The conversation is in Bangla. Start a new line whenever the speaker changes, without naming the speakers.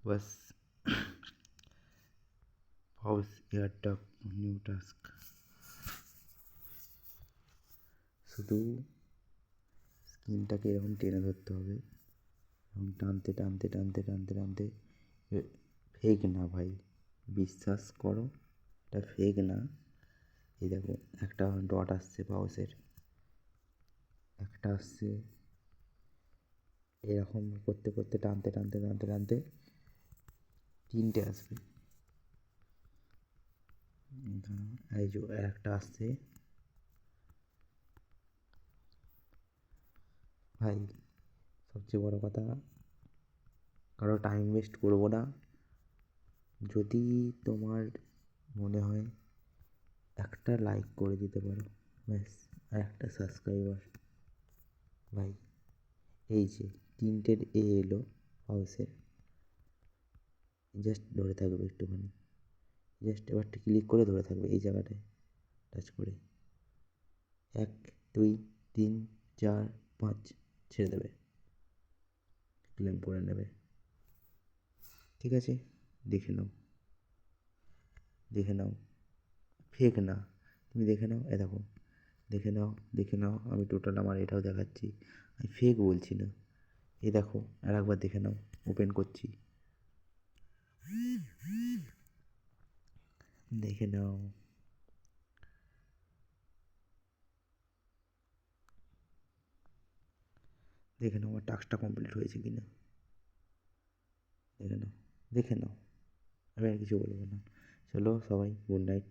বাস পাউচ এয়ারটপ নিউ টাস্ক। শুধু স্ক্রিনটাকে এরকম টেনে ধরতে হবে, এরকম টানতে টানতে টানতে টানতে টানতে। ফেক না ভাই, বিশ্বাস করো, এটা ফেক না। এই দেখো একটা ডট আসছে পাউচের, একটা আসছে, এরকম করতে করতে টানতে টানতে টানতে টানতে তিনটে আসবে। এই যে একটা আসছে ভাই। সবচেয়ে বড় কথা, কারো টাইম ওয়েস্ট করবো না। যদি তোমার মনে হয় একটা লাইক করে দিতে পারো, ব্যাস, আর একটা সাবস্ক্রাইবার। ভাই এই যে তিনটের এলো হাউসের, জাস্ট ধরে থাকবে একটুখানি, জাস্ট এবার ক্লিক করে ধরে থাকবে এই জায়গাটায় টাচ করে। 1 2 3 4 5 ছেড়ে দেবে, ক্লেম করে নেবে। ঠিক আছে, দেখে নাও, দেখে নাও, ফেক না। তুমি দেখে নাও, এ দেখো, দেখে নাও, দেখে নাও, আমি টোটাল আমার এটাও দেখাচ্ছি, আমি ফেক বলছি না। এই দেখো, আর একবার দেখে নাও, ওপেন করছি, দেখে নাও, দেখে নাও আমার টাস্কটা কমপ্লিট হয়েছে কিনা, দেখে নাও, দেখে নাও। আমি আর কিছু বলবো না। চলো সবাই, গুড নাইট।